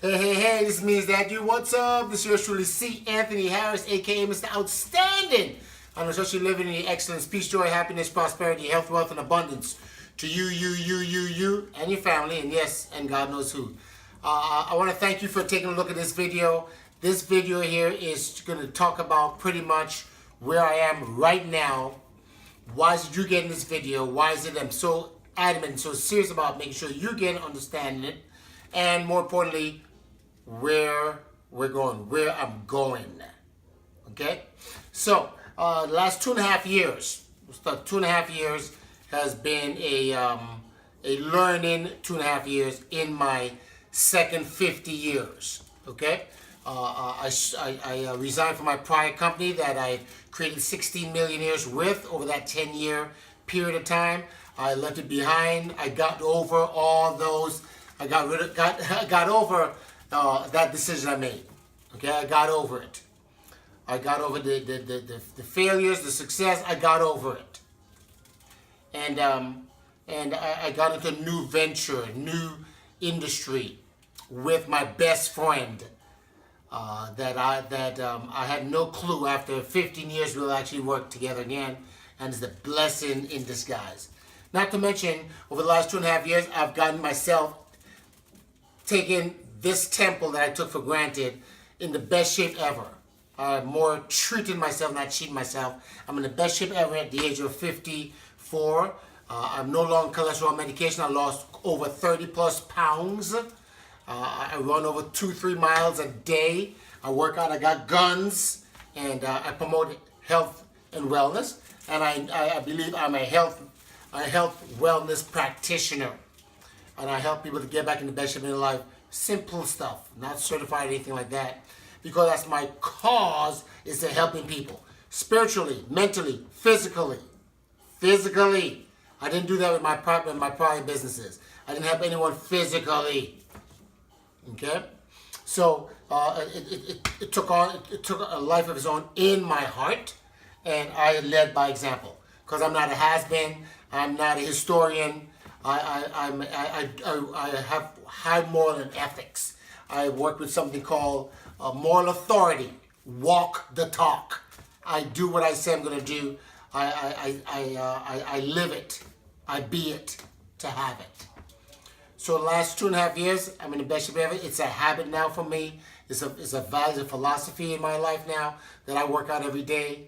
Hey, this is me, is that you? What's up? This is yours truly, C. Anthony Harris, aka Mr. Outstanding. I'm especially living in the excellence, peace, joy, happiness, prosperity, health, wealth, and abundance to you, and your family, and yes, and God knows who. I want to thank you for taking a look at this video. This video here is going to talk about pretty much where I am right now. Why is it you getting this video? Why is it I'm so adamant and so serious about making sure you get understanding it? And more importantly, where we're going, where I'm going. Okay? So, the last 2.5 years, 2.5 years has been a learning 2.5 years in my second 50 years. Okay? I resigned from my prior company that I created 16 millionaires with over that 10-year period of time. I left it behind. I got over all those. I got over that decision I made. Okay, I got over it. I got over the failures, the success. I got over it, and I got into a new venture, new industry with my best friend. That I had no clue. After 15 years, we'll actually work together again, and it's a blessing in disguise. Not to mention, over the last 2.5 years, I've gotten myself taking this temple that I took for granted in the best shape ever. More treating myself, not cheating myself. I'm in the best shape ever at the age of 54. I'm no longer cholesterol medication. I lost over 30 plus pounds. I run over 2-3 miles a day. I work out. I got guns, and I promote health and wellness. And I believe I'm a health wellness practitioner. And I help people to get back in the best shape of their life. Simple stuff, not certified or anything like that. Because that's my cause, is to helping people. Spiritually, mentally, physically. Physically. I didn't do that with my prior businesses. I didn't help anyone physically. Okay? So, it took a life of its own in my heart. And I led by example. Because I'm not a has-been. I'm not a historian. I have high moral and ethics. I work with something called moral authority. Walk the talk. I do what I say I'm going to do. I live it. I be it to have it. So the last 2.5 years, I'm in the best shape ever. It's a habit now for me. It's a value, a philosophy in my life now that I work out every day.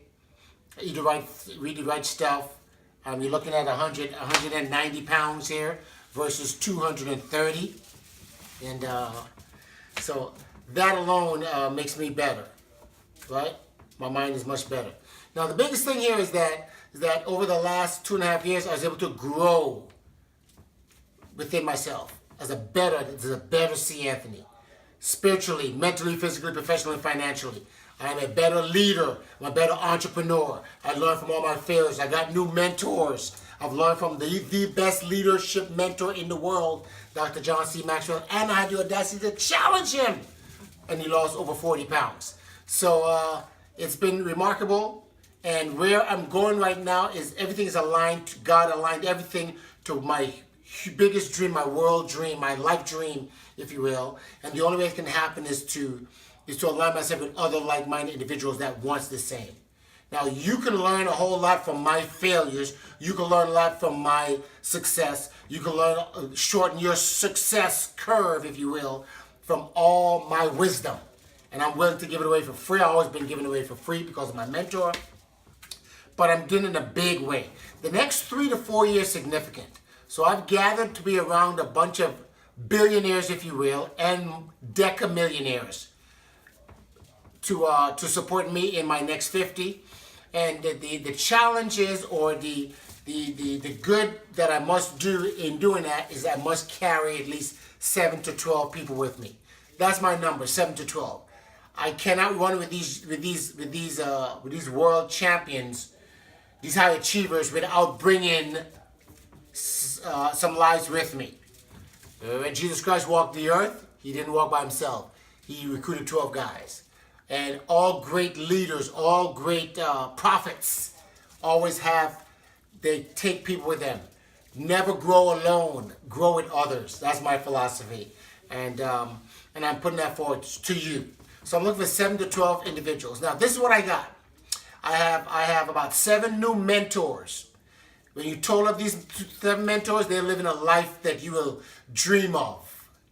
Eat the right, read the right stuff. You're looking at 190 pounds here versus 230. And so that alone makes me better, right? My mind is much better. Now, the biggest thing here is that over the last 2.5 years, I was able to grow within myself as a better C. Anthony. Spiritually, mentally, physically, professionally, and financially. I'm a better leader. I'm a better entrepreneur. I learned from all my failures. I got new mentors. I've learned from the best leadership mentor in the world, Dr. John C. Maxwell, and I had the audacity to challenge him. And he lost over 40 pounds. So it's been remarkable. And where I'm going right now is everything is aligned. God aligned everything to my biggest dream, my world dream, my life dream, if you will. And the only way it can happen is to align myself with other like-minded individuals that wants the same. Now, you can learn a whole lot from my failures. You can learn a lot from my success. You can learn, shorten your success curve, if you will, from all my wisdom. And I'm willing to give it away for free. I've always been giving it away for free because of my mentor. But I'm doing it in a big way. The next 3 to 4 years significant. So I've gathered to be around a bunch of billionaires, if you will, and decamillionaires to support me in my next 50. And the challenges or the good that I must do in doing that is I must carry at least 7 to 12 people with me. That's my number, 7 to 12. I cannot run with these world champions, these high achievers, without bringing some lives with me. When Jesus Christ walked the earth, he didn't walk by himself. He recruited 12 guys. And all great leaders, all great prophets always they take people with them. Never grow alone, grow with others. That's my philosophy. And and I'm putting that forward to you. So I'm looking for 7 to 12 individuals. Now, this is what I got. I have about 7 new mentors. When you total up these 7 mentors, they're living a life that you will dream of.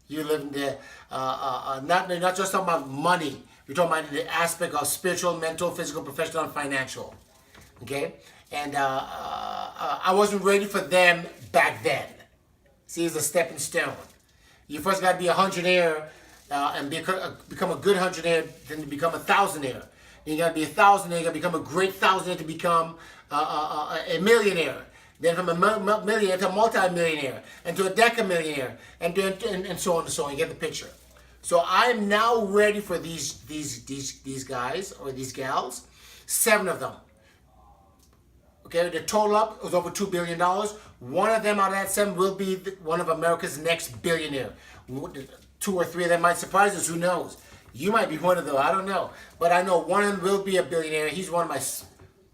You're living there, not just talking about money. You're talking about the aspect of spiritual, mental, physical, professional, and financial. Okay? And I wasn't ready for them back then. See, it's a stepping stone. You first got to be a hundredaire and become a good hundredaire, then to become a thousandaire. Then you got to be a thousandaire, you got to become a great thousandaire to become a millionaire. Then from a millionaire to a multi-millionaire, and to a decamillionaire, and so on and so on. You get the picture. So I am now ready for these guys or these gals, 7 of them. Okay, the total up was over $2 billion. One of them out of that 7 will be one of America's next billionaire. 2 or 3 of them might surprise us, who knows? You might be one of them, I don't know. But I know one of them will be a billionaire. He's one of my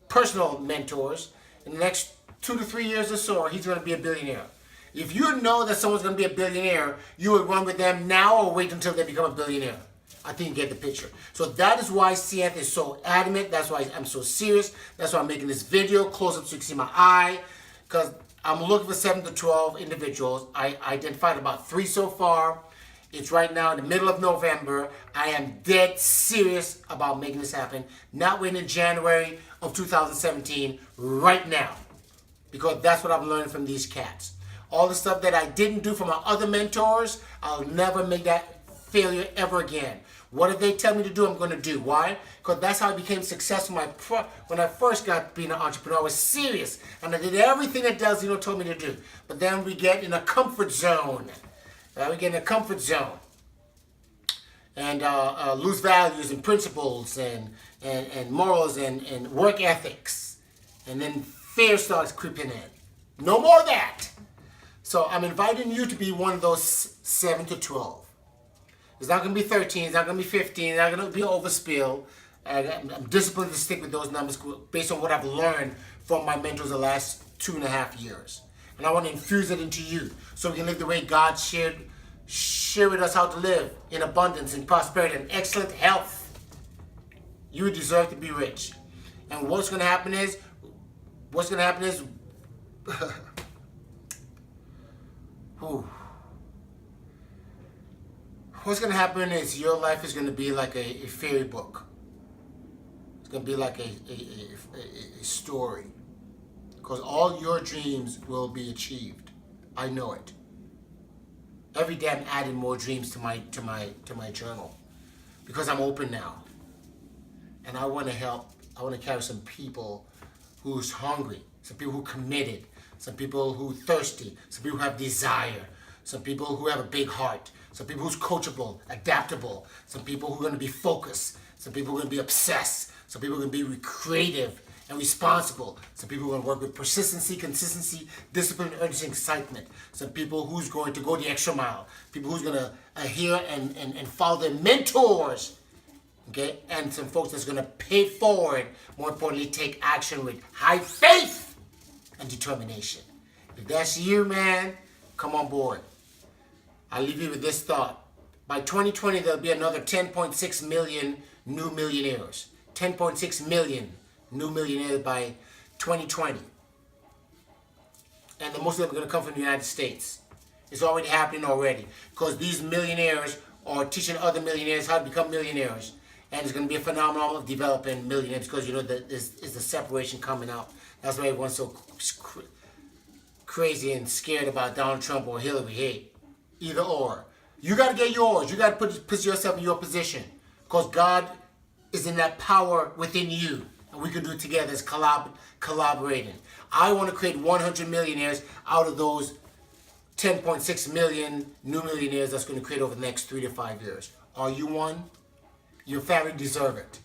personal mentors. In the next 2 to 3 years or so, he's going to be a billionaire. If you know that someone's going to be a billionaire, you would run with them now or wait until they become a billionaire. I think you get the picture. So that is why CF is so adamant. That's why I'm so serious. That's why I'm making this video close up so you can see my eye. Because I'm looking for 7 to 12 individuals. I identified about 3 so far. It's right now in the middle of November. I am dead serious about making this happen. Not waiting in January of 2017. Right now. Because that's what I'm learning from these cats. All the stuff that I didn't do for my other mentors, I'll never make that failure ever again. What did they tell me to do, I'm going to do. Why? Because that's how I became successful when I first got being an entrepreneur. I was serious, and I did everything that Del Zeno told me to do. But then we get in a comfort zone. We get in a comfort zone. And lose values and principles and morals and work ethics. And then fear starts creeping in. No more of that. So I'm inviting you to be one of those 7 to 12. It's not going to be 13, it's not going to be 15, it's not going to be overspill. I'm disciplined to stick with those numbers based on what I've learned from my mentors the last 2.5 years. And I want to infuse it into you so we can live the way God shared with us how to live in abundance, in prosperity, and excellent health. You deserve to be rich. And what's going to happen is, what's going to happen is your life is going to be like a fairy book. It's going to be like a story. Because all your dreams will be achieved. I know it. Every day I'm adding more dreams to my journal. Because I'm open now. And I want to help. I want to carry some people who's hungry. Some people who committed. Some people who thirsty. Some people who have desire. Some people who have a big heart. Some people who's coachable, adaptable. Some people who are going to be focused. Some people who are going to be obsessed. Some people are going to be creative and responsible. Some people who are going to work with persistency, consistency, discipline, urgency, excitement. Some people who's going to go the extra mile. People who's going to adhere and follow their mentors. Okay? And some folks that's going to pay forward. More importantly, take action with high faith and determination. If that's you, man, come on board. I'll leave you with this thought. By 2020, there'll be another 10.6 million new millionaires. 10.6 million new millionaires by 2020. And most of them are going to come from the United States. It's already happening already. Because these millionaires are teaching other millionaires how to become millionaires. And it's going to be a phenomenon of developing millionaires because, you know, there's the separation coming out. That's why everyone's so crazy and scared about Donald Trump or Hillary. Hey, either or. You got to get yours. You got to put yourself in your position. Because God is in that power within you. And we can do it together as collaborating. I want to create 100 millionaires out of those 10.6 million new millionaires that's going to create over the next 3 to 5 years. Are you one? Your family deserve it.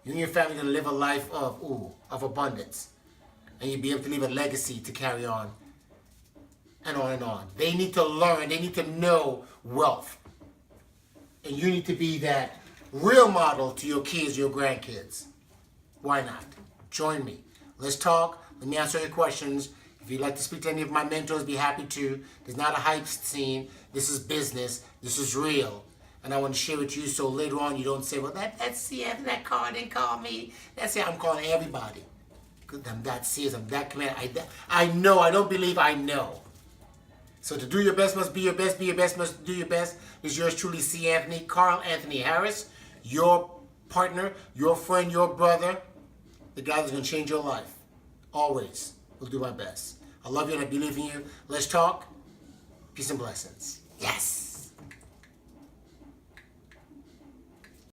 You and your family are going to live a life of abundance. And you'll be able to leave a legacy to carry on. And on and on. They need to learn. They need to know wealth. And you need to be that real model to your kids, your grandkids. Why not? Join me. Let's talk. Let me answer your questions. If you'd like to speak to any of my mentors, be happy to. There's not a hype scene. This is business. This is real. And I want to share it with you so later on you don't say, well, that's C. Anthony, that car didn't call me. That's it. I'm calling everybody. Because I'm that serious. I'm that committed. I know. I don't believe I know. So to do your best must be your best. Be your best must do your best. Is yours truly, C. Anthony, Carl Anthony Harris, your partner, your friend, your brother, the guy that's going to change your life. Always. Will do my best. I love you and I believe in you. Let's talk. Peace and blessings. Yes.